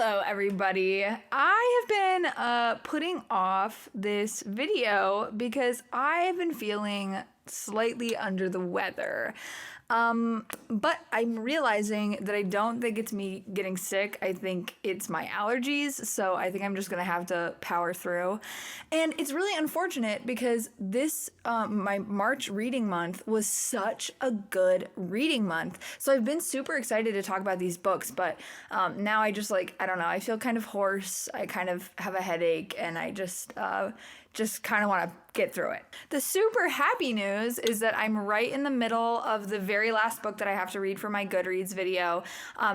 Hello everybody. I have been putting off this video because I've been feeling slightly under the weather. But I'm realizing that I don't think it's me getting sick. I think it's my allergies. So I think I'm just gonna have to power through. And it's really unfortunate because this, my March reading month was such a good reading month. So I've been super excited to talk about these books, but now I just I don't know, I feel kind of hoarse. I kind of have a headache and I just kind of want to get through it. The super happy news is that I'm right in the middle of the very last book that I have to read for my Goodreads video.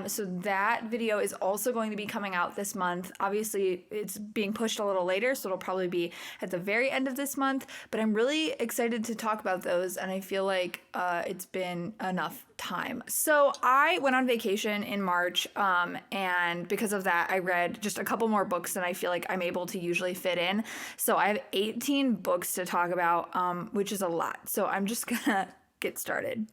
So that video is also going to be coming out this month. Obviously, it's being pushed a little later, so it'll probably be at the very end of this month. But I'm really excited to talk about those, and I feel like it's been enough time. So I went on vacation in March, and because of that, I read just a couple more books than I feel like I'm able to usually fit in. So I have 18 books to talk about, which is a lot. So I'm just gonna get started.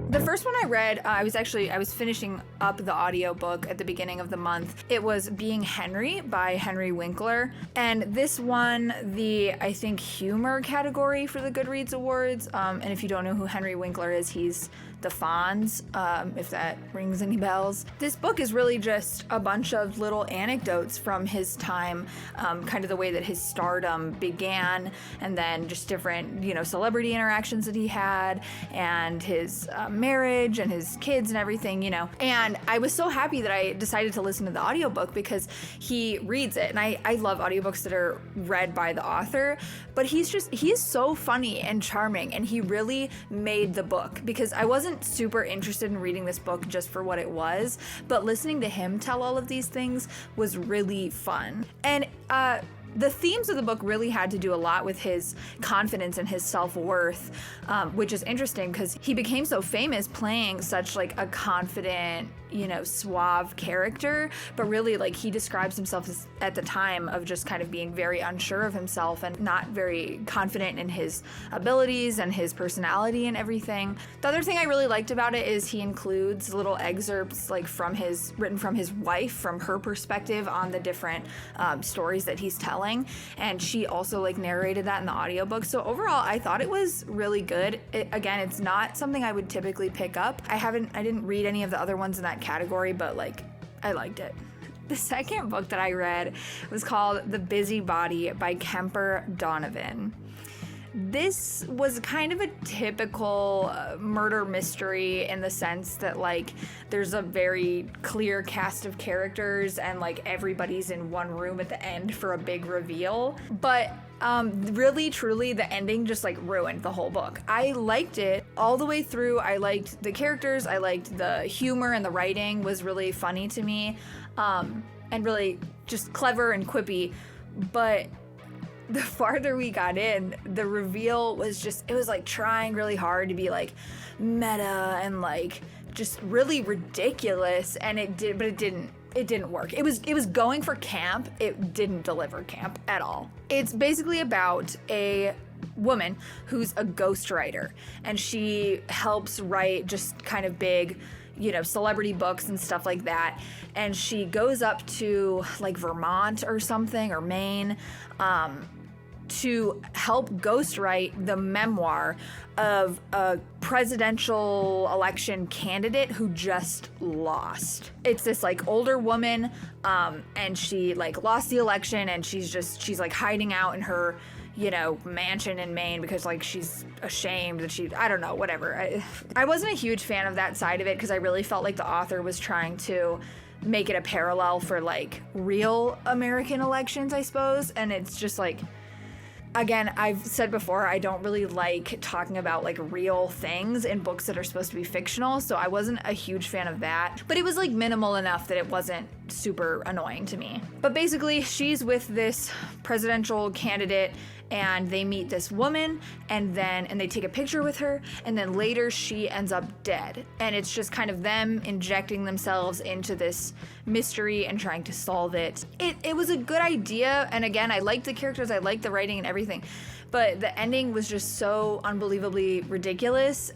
The first one I read, I was finishing up the audiobook at the beginning of the month. It was Being Henry by Henry Winkler. And this won the, I think, humor category for the Goodreads Awards. And if you don't know who Henry Winkler is, he's the Fonz, if that rings any bells. This book is really just a bunch of little anecdotes from his time, kind of the way that his stardom began, and then just different, celebrity interactions that he had, and his marriage and his kids and everything, And I was so happy that I decided to listen to the audiobook because he reads it. And I love audiobooks that are read by the author, but he is so funny and charming, and he really made the book because I wasn't super interested in reading this book just for what it was, but listening to him tell all of these things was really fun. And the themes of the book really had to do a lot with his confidence and his self-worth, which is interesting because he became so famous playing such a confident, suave character, but really he describes himself as, at the time, of just kind of being very unsure of himself and not very confident in his abilities and his personality and everything. The other thing I really liked about it is he includes little excerpts written from his wife, from her perspective on the different stories that he's telling. And she also narrated that in the audiobook. So overall, I thought it was really good. Again, it's not something I would typically pick up. I didn't read any of the other ones in that category, but I liked it. The second book that I read was called The Busybody by Kemper Donovan. This was kind of a typical murder mystery in the sense that there's a very clear cast of characters and everybody's in one room at the end for a big reveal. But really, truly, the ending just ruined the whole book. I liked it all the way through. I liked the characters. I liked the humor, and the writing was really funny to me, and really just clever and quippy. But the farther we got in, the reveal was it was trying really hard to be meta and just really ridiculous, and it didn't work. It was going for camp. It didn't deliver camp at all. It's basically about a woman who's a ghostwriter, and she helps write just kind of big, celebrity books and stuff like that. And she goes up to Vermont or something, or Maine, to help ghostwrite the memoir of a presidential election candidate who just lost. It's this older woman, and she lost the election, and she's hiding out in her mansion in Maine because she's ashamed that I don't know, whatever. I wasn't a huge fan of that side of it because I really felt like the author was trying to make it a parallel for real American elections, I suppose. And it's just again, I've said before, I don't really like talking about real things in books that are supposed to be fictional, so I wasn't a huge fan of that. But it was minimal enough that it wasn't super annoying to me. But basically, she's with this presidential candidate, and they meet this woman, and they take a picture with her, and then later she ends up dead. And it's just kind of them injecting themselves into this mystery and trying to solve it. It was a good idea, and again, I liked the characters, I liked the writing and everything, but the ending was just so unbelievably ridiculous,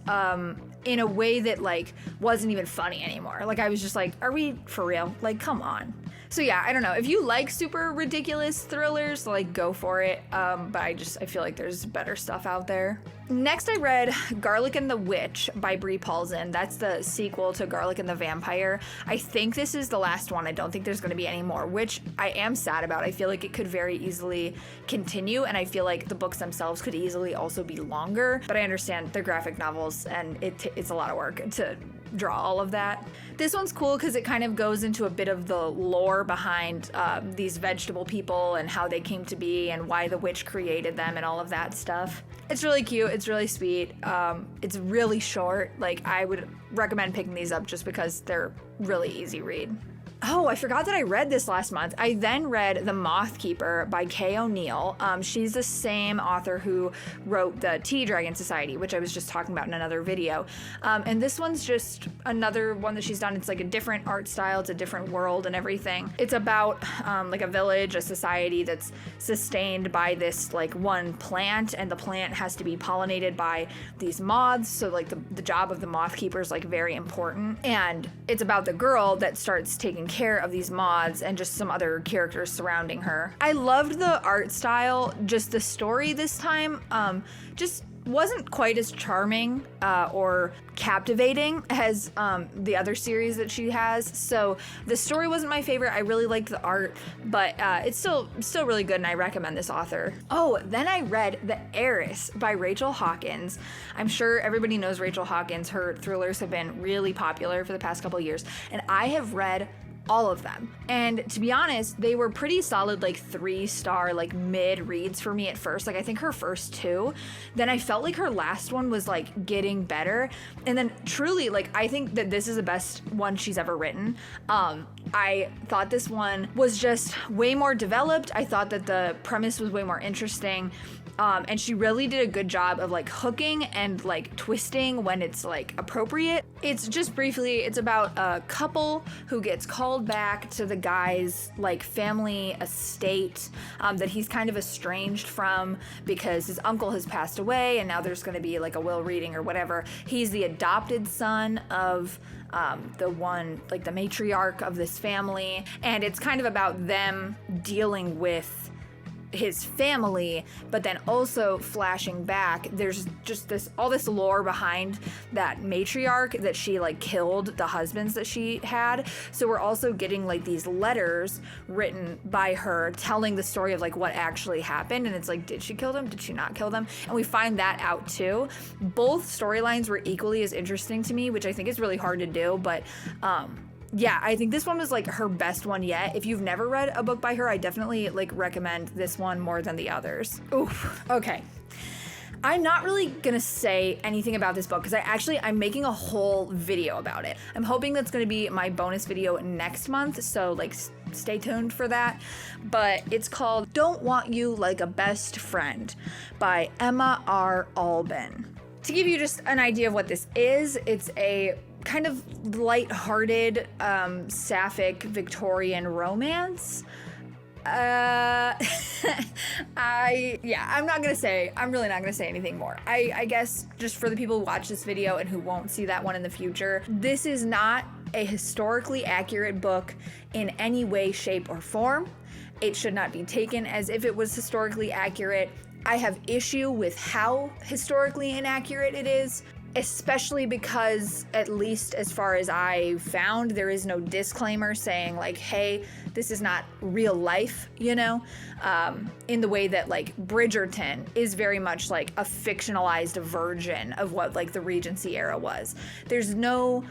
in a way that like wasn't even funny anymore. Like I was just like, are we for real? Like, come on. So yeah, I don't know. If you like super ridiculous thrillers, like go for it. But I feel like there's better stuff out there. Next, I read Garlic and the Witch by Brie Paulsen. That's the sequel to Garlic and the Vampire. I think this is the last one. I don't think there's going to be any more, which I am sad about. I feel like it could very easily continue, and I feel like the books themselves could easily also be longer. But I understand they're graphic novels, and it's a lot of work to draw all of that. This one's cool because it kind of goes into a bit of the lore behind these vegetable people and how they came to be and why the witch created them and all of that stuff. It's really cute. It's really sweet. It's really short. Like, I would recommend picking these up just because they're really easy read. Oh, I forgot that I read this last month. I then read The Moth Keeper by Kay O'Neill. She's the same author who wrote the Tea Dragon Society, which I was just talking about in another video. And this one's just another one that she's done. It's like a different art style. It's a different world and everything. It's about like a village, a society that's sustained by this like one plant, and the plant has to be pollinated by these moths. So like the job of the Moth Keeper is like very important. And it's about the girl that starts taking care of these moths and just some other characters surrounding her. I loved the art style. Just the story this time just wasn't quite as charming or captivating as the other series that she has. So the story wasn't my favorite. I really liked the art, but it's still really good, and I recommend this author. Oh, then I read The Heiress by Rachel Hawkins. I'm sure everybody knows Rachel Hawkins. Her thrillers have been really popular for the past couple years, and I have read all of them. And to be honest, they were pretty solid, like 3-star, like mid reads for me at first. Like I think her first 2. Then I felt like her last one was like getting better. And then truly, like I think that this is the best one she's ever written. I thought this one was just way more developed. I thought that the premise was way more interesting. And she really did a good job of like hooking and like twisting when it's like appropriate. It's just briefly, it's about a couple who gets called back to the guy's like family estate that he's kind of estranged from because his uncle has passed away, and now there's going to be like a will reading or whatever. He's the adopted son of the one, like the matriarch of this family, and it's kind of about them dealing with his family, but then also flashing back, there's just all this lore behind that matriarch that she like killed the husbands that she had. So we're also getting like these letters written by her telling the story of like what actually happened, and it's like, did she kill them? Did she not kill them? And we find that out too. Both storylines were equally as interesting to me, which I think is really hard to do, but yeah, I think this one was like her best one yet. If you've never read a book by her, I definitely like recommend this one more than the others. Oof. Okay. I'm not really gonna say anything about this book because I'm making a whole video about it. I'm hoping that's gonna be my bonus video next month, so like stay tuned for that. But it's called Don't Want You Like a Best Friend by Emma R. Albin. To give you just an idea of what this is, it's a kind of light-hearted, sapphic Victorian romance. I'm really not gonna say anything more. I guess just for the people who watch this video and who won't see that one in the future, this is not a historically accurate book in any way, shape, or form. It should not be taken as if it was historically accurate. I have issue with how historically inaccurate it is, especially because, at least as far as I found, there is no disclaimer saying like, hey, this is not real life, you know, in the way that like Bridgerton is very much like a fictionalized version of what like the Regency era was. There's no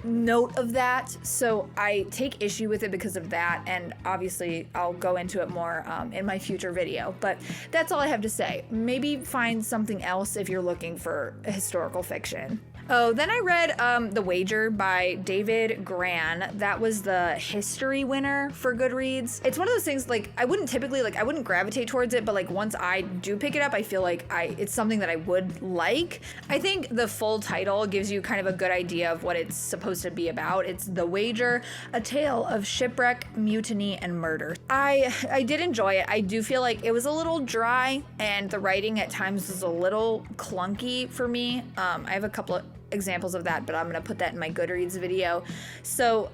note of that, so I take issue with it because of that, and obviously I'll go into it more in my future video, but that's all I have to say. Maybe find something else if you're looking for historical fiction. Oh, then I read The Wager by David Gran. That was the history winner for Goodreads. It's one of those things, like, I wouldn't typically, like, I wouldn't gravitate towards it, but, like, once I do pick it up, I feel like it's something that I would like. I think the full title gives you kind of a good idea of what it's supposed to be about. It's The Wager, a tale of shipwreck, mutiny, and murder. I did enjoy it. I do feel like it was a little dry, and the writing at times was a little clunky for me. I have a couple of examples of that, but I'm gonna put that in my Goodreads video. So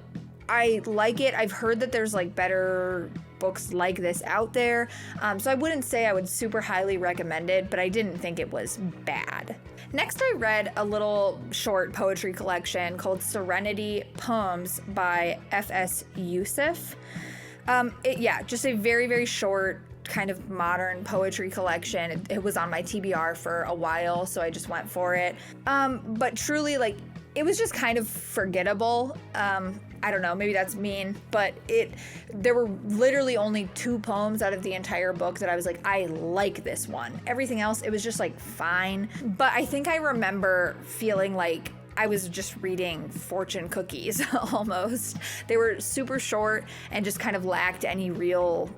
I like it. I've heard that there's like better books like this out there. So I wouldn't say I would super highly recommend it, but I didn't think it was bad. Next, I read a little short poetry collection called Serenity Poems by F.S. Yusuf. Just a very, very short kind of modern poetry collection. It was on my TBR for a while, so I just went for it. But truly, like, it was just kind of forgettable. I don't know, maybe that's mean, but there were literally only 2 poems out of the entire book that I was like, I like this one. Everything else, it was just like fine. But I think I remember feeling like I was just reading fortune cookies almost. They were super short and just kind of lacked any real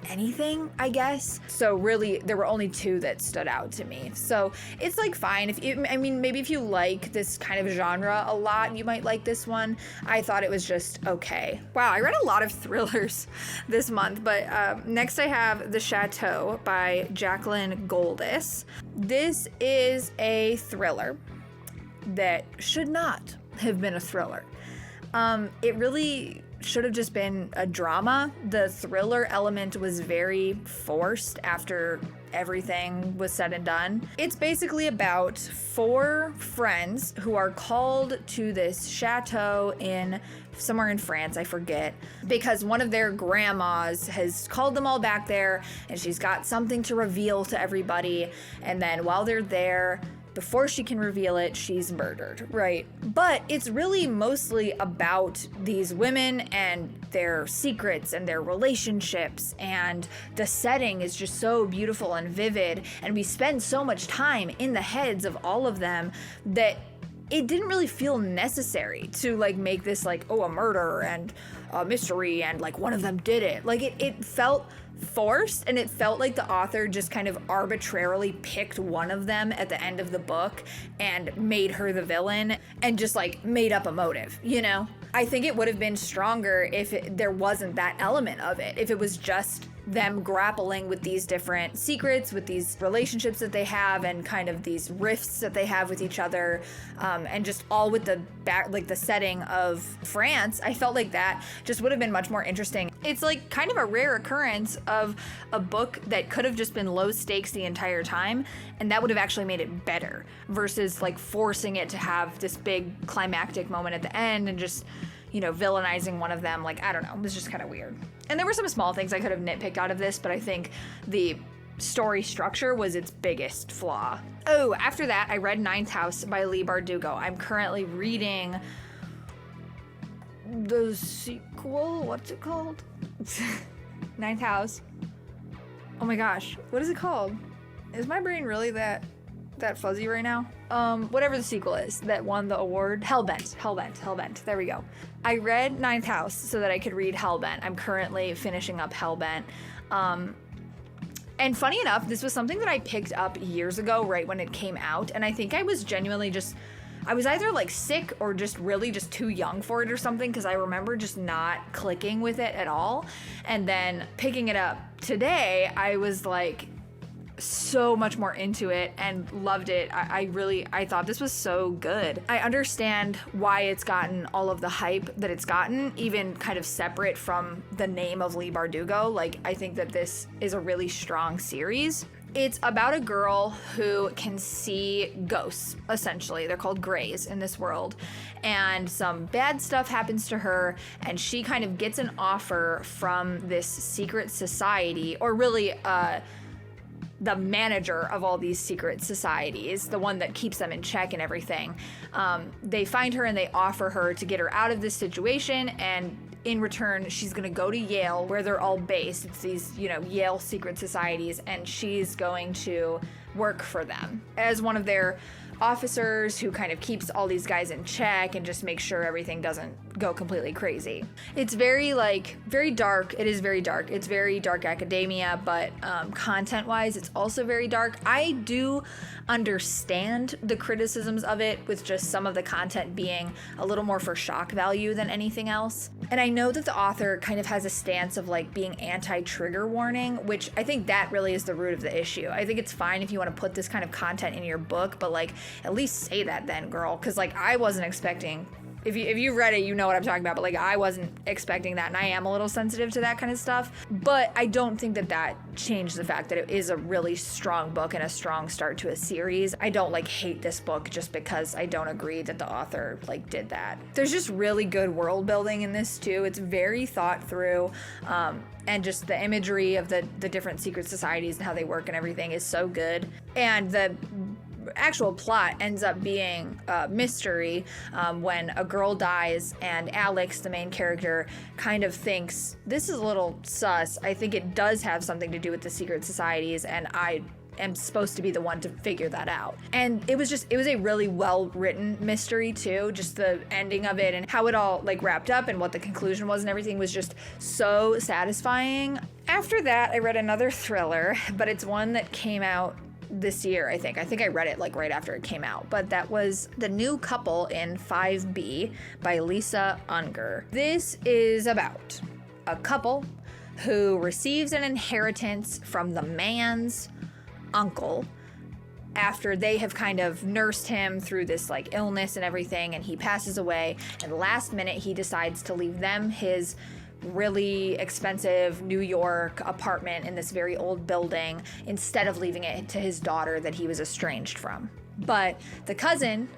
anything, I guess. So really, there were only 2 that stood out to me. So it's like fine. Maybe if you like this kind of genre a lot, you might like this one. I thought it was just okay. Wow, I read a lot of thrillers this month, but next I have The Chateau by Jacqueline Goldis. This is a thriller that should not have been a thriller. It really should have just been a drama. The thriller element was very forced after everything was said and done. It's basically about 4 friends who are called to this chateau in somewhere in France, I forget, because one of their grandmas has called them all back there and she's got something to reveal to everybody. And then while they're there, before she can reveal it, she's murdered, right? But it's really mostly about these women and their secrets and their relationships, and the setting is just so beautiful and vivid, and we spend so much time in the heads of all of them that it didn't really feel necessary to like make this like, oh, a murder and a mystery and like one of them did it. Like it felt forced, and it felt like the author just kind of arbitrarily picked one of them at the end of the book and made her the villain and just like made up a motive, you know? I think it would have been stronger if there wasn't that element of it, if it was just them grappling with these different secrets, with these relationships that they have, and kind of these rifts that they have with each other, and just all with the the setting of France. I felt like that just would have been much more interesting. It's like kind of a rare occurrence of a book that could have just been low stakes the entire time, and that would have actually made it better, versus like forcing it to have this big climactic moment at the end and just, you know, villainizing one of them. Like, I don't know, it was just kind of weird. And there were some small things I could have nitpicked out of this, but I think the story structure was its biggest flaw. Oh, after that, I read Ninth House by Leigh Bardugo. I'm currently reading the sequel. What's it called? Ninth House. Oh my gosh, what is it called? Is my brain really that fuzzy right now? Whatever the sequel is that won the award. Hellbent. There we go. I read Ninth House so that I could read Hellbent. I'm currently finishing up Hellbent. And funny enough, this was something that I picked up years ago, right when it came out. And I think I was genuinely I was either like sick or just really just too young for it or something, because I remember just not clicking with it at all. And then picking it up today, I was like so much more into it and loved it. I thought this was so good. I understand why it's gotten all of the hype that it's gotten, even kind of separate from the name of Leigh Bardugo. Like, I think that this is a really strong series. It's about a girl who can see ghosts, essentially. They're called greys in this world. And some bad stuff happens to her, and she kind of gets an offer from this secret society, or really, the manager of all these secret societies, the one that keeps them in check and everything. They find her and they offer her to get her out of this situation, and in return, she's gonna go to Yale, where they're all based. It's these, you know, Yale secret societies, and she's going to work for them as one of their officers who kind of keeps all these guys in check and just makes sure everything doesn't go completely crazy. It's very dark. It is very dark. It's very dark academia, but content-wise, it's also very dark. I do understand the criticisms of it, with just some of the content being a little more for shock value than anything else. And I know that the author kind of has a stance of like being anti-trigger warning, which I think that really is the root of the issue. I think it's fine if you want to put this kind of content in your book, but like at least say that then, girl, because like I wasn't expecting. If you've read it, you know what I'm talking about, but like I wasn't expecting that, and I am a little sensitive to that kind of stuff. But I don't think that changed the fact that it is a really strong book and a strong start to a series. I don't like hate this book just because I don't agree that the author like did that. There's just really good world building in this too. It's very thought through, and just the imagery of the different secret societies and how they work and everything is so good. And the actual plot ends up being a mystery when a girl dies, and Alex, the main character, kind of thinks this is a little sus. I think it does have something to do with the secret societies, and I am supposed to be the one to figure that out. And it was a really well written mystery too. Just the ending of it and how it all like wrapped up and what the conclusion was and everything was just so satisfying. After that, I read another thriller, but it's one that came out this year, I think. I read it like right after it came out, but that was The New Couple in 5B by Lisa Unger. This is about a couple who receives an inheritance from the man's uncle after they have kind of nursed him through this like illness and everything, and he passes away, and last minute he decides to leave them his really expensive New York apartment in this very old building instead of leaving it to his daughter that he was estranged from. But their cousin,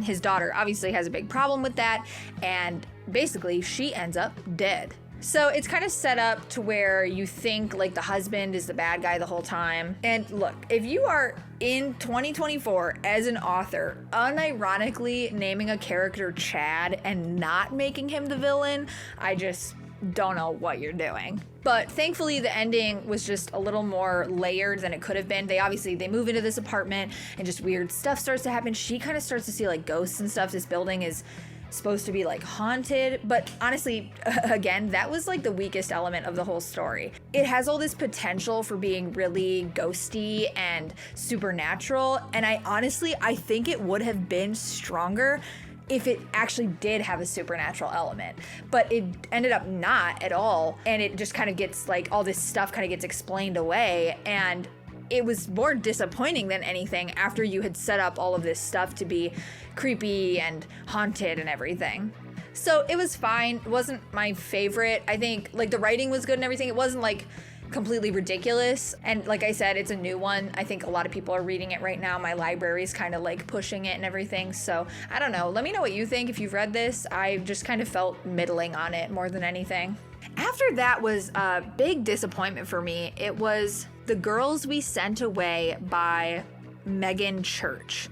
his daughter, obviously has a big problem with that, and basically she ends up dead. So it's kind of set up to where you think like the husband is the bad guy the whole time. And look, if you are in 2024 as an author unironically naming a character Chad and not making him the villain, I just don't know what you're doing. But thankfully the ending was just a little more layered than it could have been. They move into this apartment and just weird stuff starts to happen. She kind of starts to see like ghosts and stuff. This building is supposed to be like haunted, but honestly, again, that was like the weakest element of the whole story. It has all this potential for being really ghosty and supernatural, and I think it would have been stronger if it actually did have a supernatural element, but it ended up not at all, and it just kind of gets like all this stuff kind of gets explained away, and it was more disappointing than anything after you had set up all of this stuff to be creepy and haunted and everything. So it was fine. It wasn't my favorite. I think like the writing was good and everything. It wasn't like completely ridiculous. And like I said, it's a new one. I think a lot of people are reading it right now. My library's kind of like pushing it and everything. So I don't know. Let me know what you think if you've read this. I just kind of felt middling on it more than anything. After that was a big disappointment for me. It was The Girls We Sent Away by Megan Church.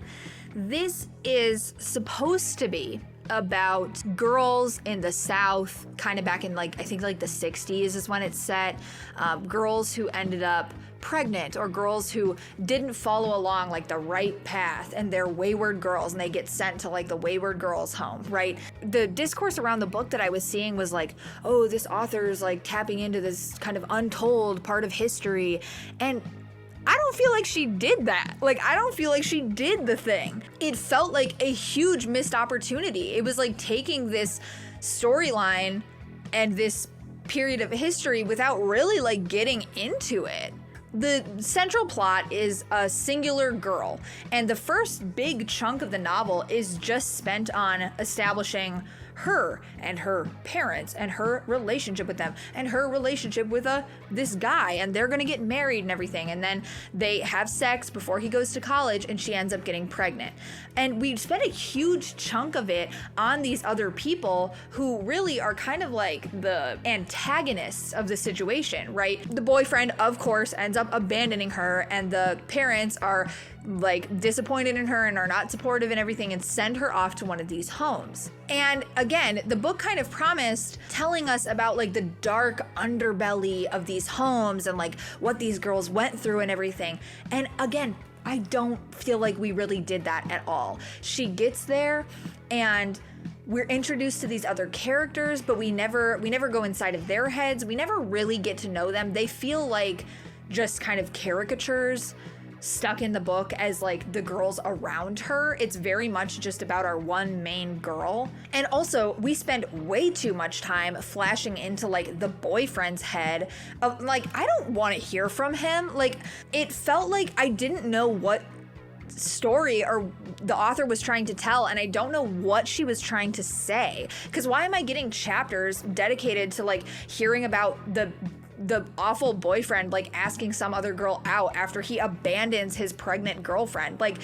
This is supposed to be about girls in the South, kind of back in like, I think like the 60s is when it's set. Girls who ended up pregnant, or girls who didn't follow along like the right path, and they're wayward girls and they get sent to like the wayward girls home, right? The discourse around the book that I was seeing was like, oh, this author is like tapping into this kind of untold part of history, and I don't feel like she did that. Like, I don't feel like she did the thing. It felt like a huge missed opportunity. It was like taking this storyline and this period of history without really like getting into it. The central plot is a singular girl, and the first big chunk of the novel is just spent on establishing her and her parents and her relationship with them and her relationship with this guy, and they're gonna get married and everything, and then they have sex before he goes to college and she ends up getting pregnant. And we spent a huge chunk of it on these other people who really are kind of like the antagonists of the situation, right? The boyfriend, of course, ends up abandoning her, and the parents are like disappointed in her and are not supportive and everything, and send her off to one of these homes. And again, the book kind of promised telling us about like the dark underbelly of these homes and like what these girls went through and everything. And again, I don't feel like we really did that at all. She gets there and we're introduced to these other characters, but we never go inside of their heads. We never really get to know them. They feel like just kind of caricatures stuck in the book as like the girls around her. It's very much just about our one main girl. And also we spend way too much time flashing into like the boyfriend's head of like, I don't want to hear from him. Like, it felt like I didn't know what story or the author was trying to tell, and I don't know what she was trying to say, because why am I getting chapters dedicated to like hearing about the awful boyfriend like asking some other girl out after he abandons his pregnant girlfriend? Like,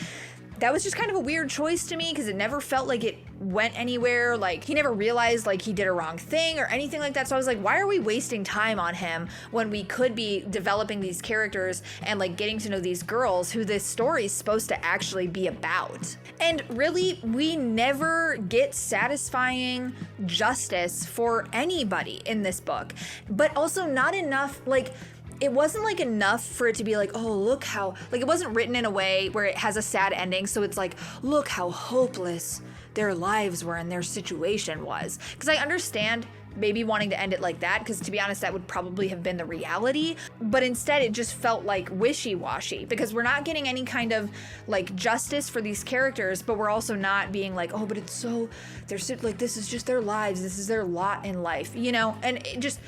that was just kind of a weird choice to me, because it never felt like it went anywhere. Like, he never realized like he did a wrong thing or anything like that. So I was like, why are we wasting time on him when we could be developing these characters and like getting to know these girls who this story is supposed to actually be about? And really, we never get satisfying justice for anybody in this book, but also not enough. Like, it wasn't like enough for it to be like, oh, look how, like, it wasn't written in a way where it has a sad ending. So it's like, look how hopeless their lives were and their situation was. Because I understand maybe wanting to end it like that, because to be honest, that would probably have been the reality. But instead, it just felt like wishy-washy, because we're not getting any kind of like justice for these characters, but we're also not being like, oh, but it's so, they're so, like, this is just their lives. This is their lot in life, you know? And it just,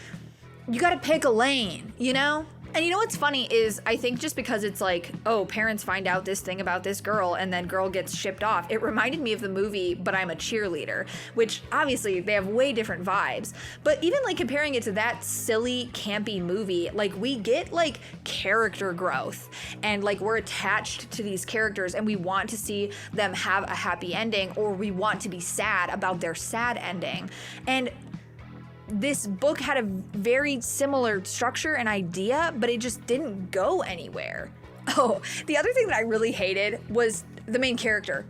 you gotta pick a lane, you know? And you know what's funny is, I think just because it's like, oh, parents find out this thing about this girl and then girl gets shipped off, it reminded me of the movie But I'm a Cheerleader, which obviously they have way different vibes. But even like comparing it to that silly, campy movie, like we get like character growth and like we're attached to these characters and we want to see them have a happy ending, or we want to be sad about their sad ending. And this book had a very similar structure and idea, but it just didn't go anywhere. Oh, the other thing that I really hated was the main character.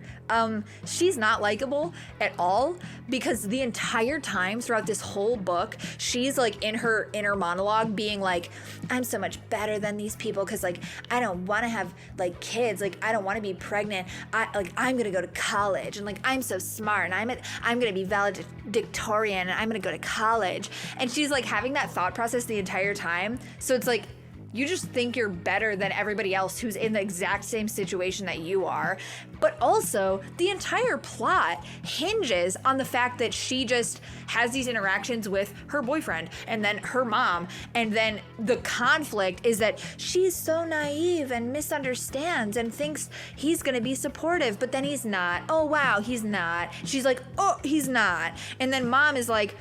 She's not likable at all, because the entire time throughout this whole book, she's like in her inner monologue being like, I'm so much better than these people because like I don't want to have like kids, like I don't want to be pregnant, I'm gonna go to college, and like I'm so smart, and I'm gonna be valedictorian, and I'm gonna go to college. And she's like having that thought process the entire time. So it's like, you just think you're better than everybody else who's in the exact same situation that you are. But also, the entire plot hinges on the fact that she just has these interactions with her boyfriend and then her mom. And then the conflict is that she's so naive and misunderstands and thinks he's gonna be supportive, but then he's not. Oh, wow, he's not. She's like, oh, he's not. And then mom is like,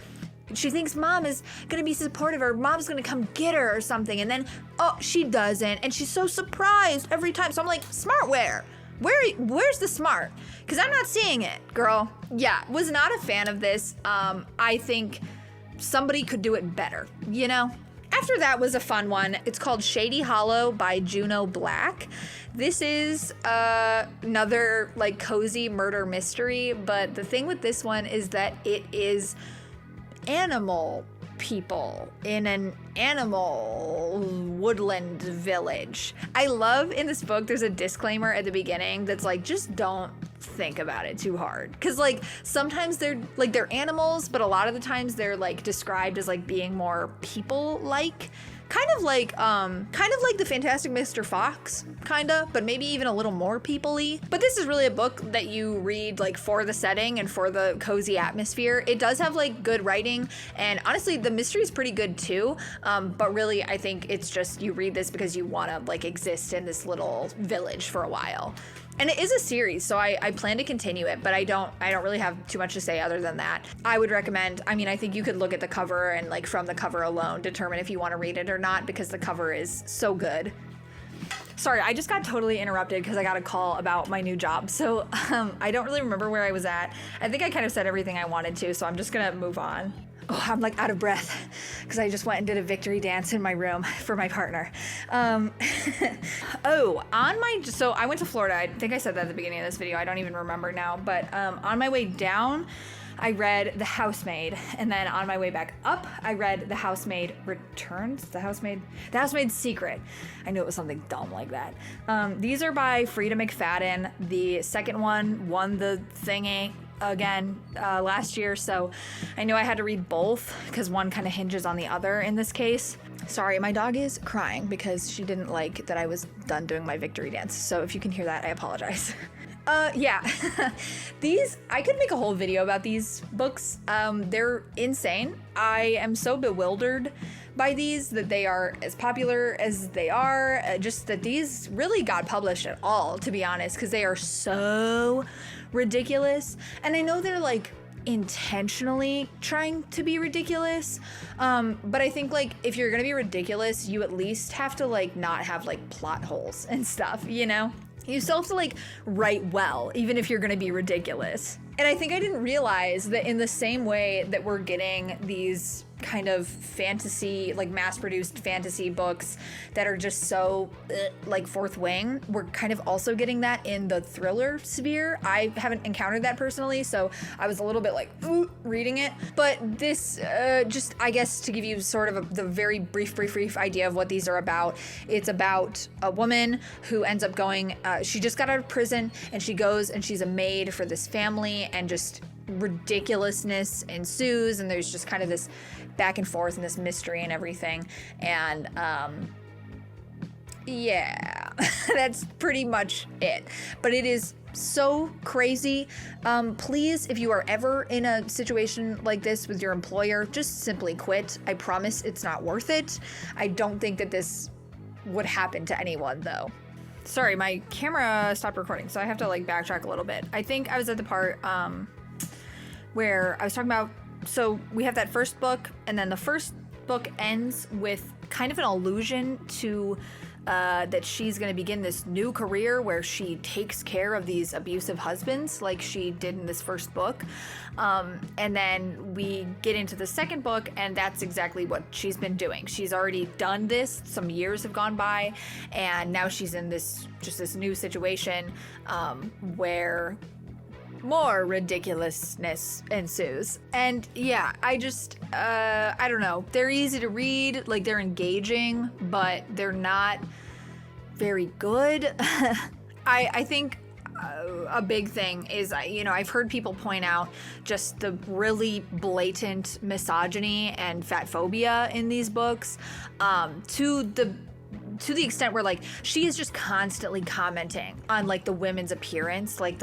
she thinks mom is gonna be supportive, or mom's gonna come get her or something, and then, oh, she doesn't, and she's so surprised every time. So I'm like, smart where? Where's the smart? Because I'm not seeing it, girl. Yeah, was not a fan of this. I think somebody could do it better, you know? After that was a fun one. It's called Shady Hollow by Juno Black. This is another like cozy murder mystery, but the thing with this one is that it is animal people in an animal woodland village. I love in this book, there's a disclaimer at the beginning that's like, just don't think about it too hard. Cause like sometimes they're animals, but a lot of the times they're like described as like being more people-like. Kind of like the Fantastic Mr. Fox, kinda, but maybe even a little more people-y. But this is really a book that you read like for the setting and for the cozy atmosphere. It does have like good writing, and honestly, the mystery is pretty good too. But really, I think it's just you read this because you want to like exist in this little village for a while. And it is a series, so I plan to continue it, but I don't really have too much to say other than that. I would recommend, I mean, I think you could look at the cover and like from the cover alone determine if you want to read it or not, because the cover is so good. Sorry, I just got totally interrupted because I got a call about my new job. So I don't really remember where I was at. I think I kind of said everything I wanted to, so I'm just gonna move on. Oh, I'm like out of breath because I just went and did a victory dance in my room for my partner. So I went to Florida. I think I said that at the beginning of this video. I don't even remember now. But on my way down, I read The Housemaid, and then on my way back up, I read The Housemaid Returns, The Housemaid's Secret. I knew it was something dumb like that. These are by Frida McFadden. The second one won the thingy again last year, so I knew I had to read both because one kind of hinges on the other in this case. Sorry, my dog is crying because she didn't like that I was done doing my victory dance, so if you can hear that, I apologize. Yeah. These, I could make a whole video about these books. They're insane. I am so bewildered by these that they are as popular as they are, just that these really got published at all, to be honest, because they are so ridiculous. And I know they're like intentionally trying to be ridiculous, but I think like if you're gonna be ridiculous, you at least have to like not have like plot holes and stuff, you know? You still have to like write well, even if you're gonna be ridiculous. And I think I didn't realize that in the same way that we're getting these kind of fantasy, like mass-produced fantasy books that are just so like fourth wing, we're kind of also getting that in the thriller sphere. I haven't encountered that personally, so I was a little bit like reading it. But this, just I guess to give you sort of the very brief idea of what these are about. It's about a woman who ends up going, she just got out of prison, and she goes and she's a maid for this family, and just ridiculousness ensues, and there's just kind of this back and forth and this mystery and everything. And yeah, that's pretty much it. But it is so crazy. Please, if you are ever in a situation like this with your employer, just simply quit. I promise it's not worth it. I don't think that this would happen to anyone though. Sorry, my camera stopped recording, so I have to like backtrack a little bit. I think I was at the part where I was talking about, so we have that first book, and then the first book ends with kind of an allusion to that she's going to begin this new career where she takes care of these abusive husbands like she did in this first book. And then we get into the second book, and that's exactly what she's been doing. She's already done this. Some years have gone by, and now she's in this new situation where more ridiculousness ensues. And yeah, I just, I don't know. They're easy to read, like they're engaging, but they're not very good. I think a big thing is, I've heard people point out just the really blatant misogyny and fat phobia in these books, to the extent where like she is just constantly commenting on like the women's appearance, like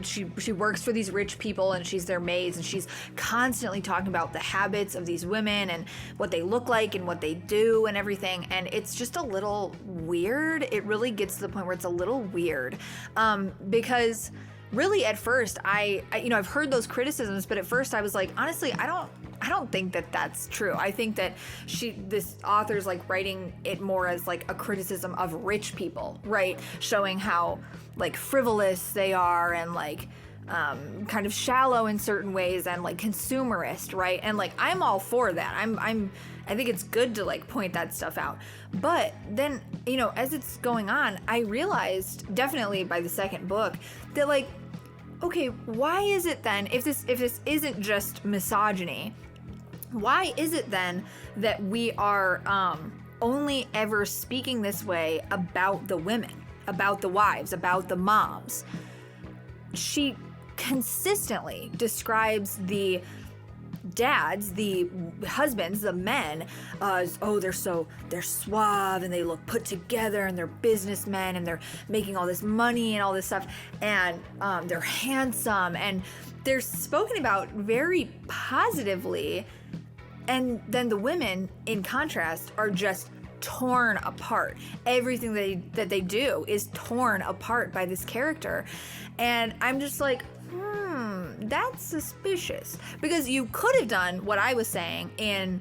she works for these rich people and she's their maids, and she's constantly talking about the habits of these women and what they look like and what they do and everything, and it's just a little weird. It really gets to the point where it's a little weird, because really at first I've heard those criticisms, but at first I was like, honestly, I don't think that that's true. I think that this author's like writing it more as like a criticism of rich people, right? Showing how like frivolous they are and like kind of shallow in certain ways and like consumerist, right? And like I'm all for that. I think it's good to like point that stuff out. But then, as it's going on, I realized definitely by the second book that like, okay, why is it then, if this isn't just misogyny, why is it then that we are only ever speaking this way about the women, about the wives, about the moms? She consistently describes the dads, the husbands, the men, as, oh, they're suave and they look put together and they're businessmen and they're making all this money and all this stuff, and they're handsome and they're spoken about very positively. And then the women, in contrast, are just torn apart. Everything that they do is torn apart by this character. And I'm just like, that's suspicious. Because you could have done what I was saying in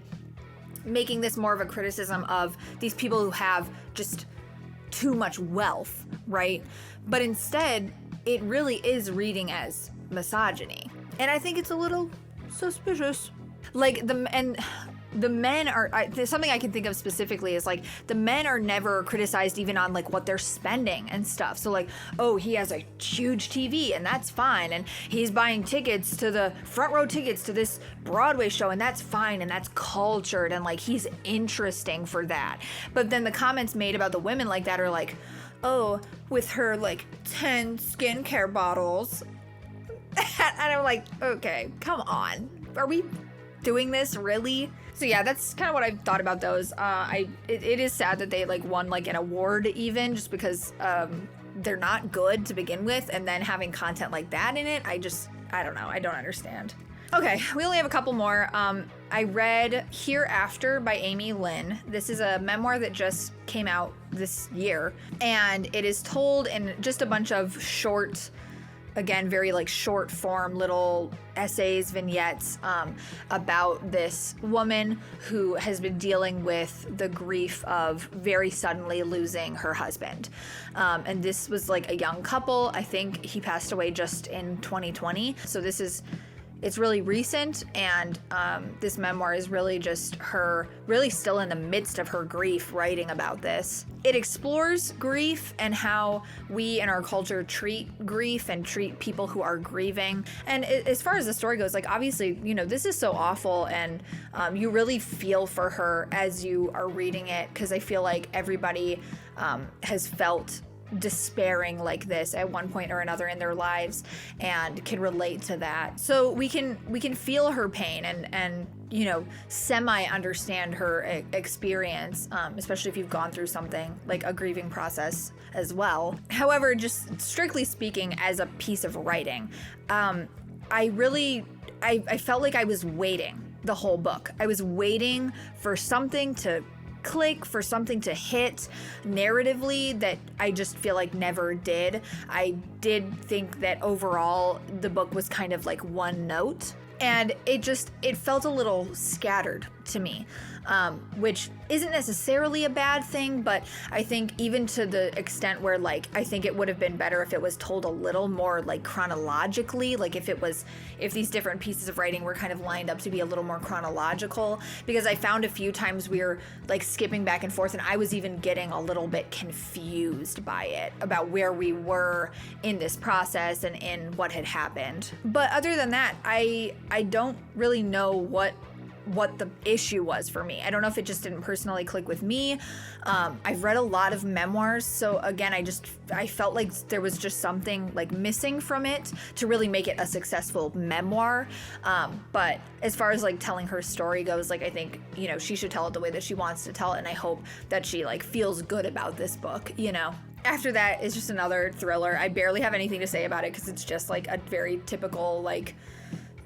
making this more of a criticism of these people who have just too much wealth, right? But instead, it really is reading as misogyny. And I think it's a little suspicious. like the men are, there's something I can think of specifically is like the men are never criticized even on like what they're spending and stuff. So like, oh, he has a huge TV and that's fine, and he's buying tickets to the front row tickets to this Broadway show and that's fine and that's cultured and like he's interesting for that. But then the comments made about the women like that are like, oh, with her like 10 skincare bottles. And I'm like, okay, come on, are we doing this really? So yeah, that's kind of what I thought about those. It is sad that they like won like an award even, just because they're not good to begin with, and then having content like that in it, I don't know, I don't understand. Okay, we only have a couple more. I read Hereafter by Amy Lynn. This is a memoir that just came out this year, and it is told in just a bunch of short, again, very like short form little essays, vignettes about this woman who has been dealing with the grief of very suddenly losing her husband. And this was like a young couple. I think he passed away just in 2020. So it's really recent, and this memoir is really just her really still in the midst of her grief writing about this. It explores grief and how we in our culture treat grief and treat people who are grieving. And as far as the story goes, like obviously, you know, this is so awful, and you really feel for her as you are reading it, because I feel like everybody has felt despairing like this at one point or another in their lives and can relate to that. So we can feel her pain and you know, semi understand her experience, especially if you've gone through something like a grieving process as well. However, just strictly speaking, as a piece of writing, I felt like I was waiting the whole book. I was waiting for something to click, for something to hit narratively that I just feel like never did. I did think that overall the book was kind of like one note, and it felt a little scattered to me, which isn't necessarily a bad thing, but I think even to the extent where like I think it would have been better if it was told a little more like chronologically, like if these different pieces of writing were kind of lined up to be a little more chronological, because I found a few times we were like skipping back and forth, and I was even getting a little bit confused by it about where we were in this process and in what had happened. But other than that, I don't really know what the issue was for me. I don't know if it just didn't personally click with me. I've read a lot of memoirs, so again, I felt like there was just something like missing from it to really make it a successful memoir. But as far as like telling her story goes, like I think, you know, she should tell it the way that she wants to tell it, and I hope that she like feels good about this book, you know. After that is just another thriller. I barely have anything to say about it because it's just like a very typical like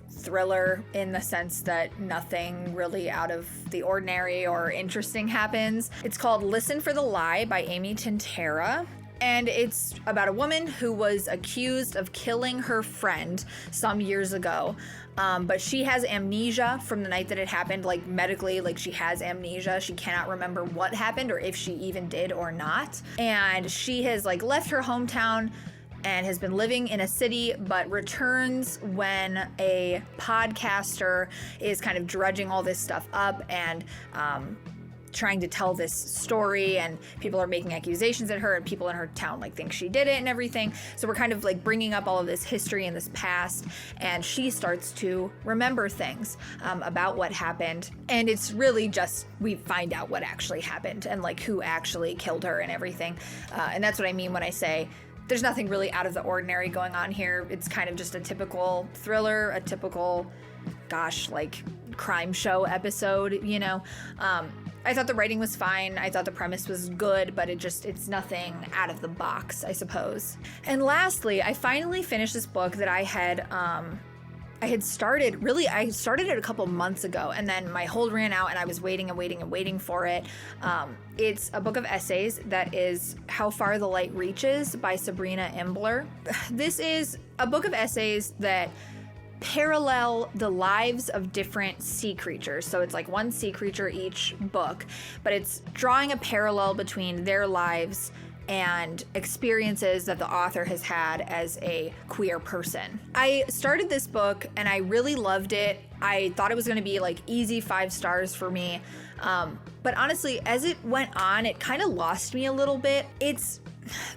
thriller in the sense that nothing really out of the ordinary or interesting happens. It's called Listen for the Lie by Amy Tintera. And it's about a woman who was accused of killing her friend some years ago. But she has amnesia from the night that it happened, like medically, like she has amnesia. She cannot remember what happened or if she even did or not. And she has like left her hometown and has been living in a city, but returns when a podcaster is kind of dredging all this stuff up and trying to tell this story, and people are making accusations at her, and people in her town like think she did it and everything. So we're kind of like bringing up all of this history and this past, and she starts to remember things about what happened. And it's really just, we find out what actually happened and like who actually killed her and everything. And that's what I mean when I say there's nothing really out of the ordinary going on here. It's kind of just a typical thriller, a typical, like crime show episode, you know. I thought the writing was fine. I thought the premise was good, but it's nothing out of the box, I suppose. And lastly, I finally finished this book that I started it a couple months ago, and then my hold ran out and I was waiting for it. It's a book of essays that is How Far the Light Reaches by Sabrina Imbler. This is a book of essays that parallel the lives of different sea creatures. So it's like one sea creature each book, but it's drawing a parallel between their lives and experiences that the author has had as a queer person. I started this book and I really loved it. I thought it was going to be like easy 5 stars for me. But honestly, as it went on, it kind of lost me a little bit.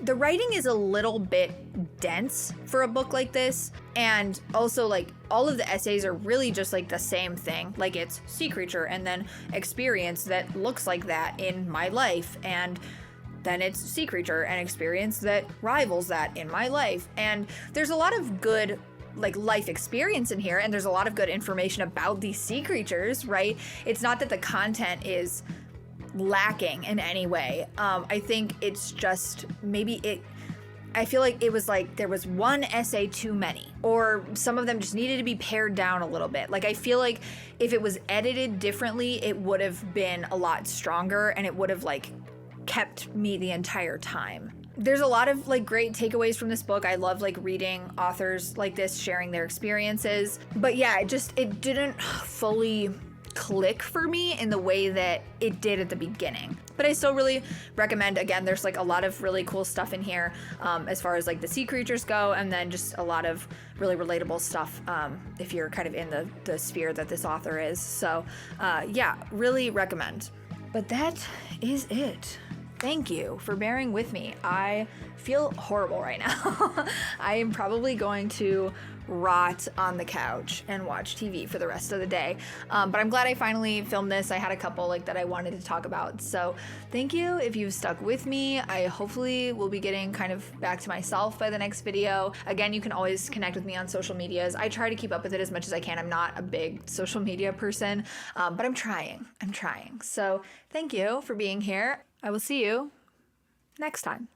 The writing is a little bit dense for a book like this. And also, like, all of the essays are really just like the same thing. Like, it's sea creature and then experience that looks like that in my life. And then it's sea creature and experience that rivals that in my life. And there's a lot of good like life experience in here, and there's a lot of good information about these sea creatures, right? It's not that the content is lacking in any way. I think it's just I feel like it was like there was one essay too many, or some of them just needed to be pared down a little bit. Like, I feel like if it was edited differently, it would have been a lot stronger and it would have like kept me the entire time. There's a lot of like great takeaways from this book. I love like reading authors like this sharing their experiences. But yeah, it didn't fully click for me in the way that it did at the beginning. But I still really recommend. Again, there's like a lot of really cool stuff in here as far as like the sea creatures go, and then just a lot of really relatable stuff if you're kind of in the sphere that this author is. So yeah, really recommend. But that is it. Thank you for bearing with me. I feel horrible right now. I am probably going to rot on the couch and watch TV for the rest of the day. But I'm glad I finally filmed this. I had a couple like that I wanted to talk about. So thank you if you've stuck with me. I hopefully will be getting kind of back to myself by the next video. Again, you can always connect with me on social medias. I try to keep up with it as much as I can. I'm not a big social media person, but I'm trying. So thank you for being here. I will see you next time.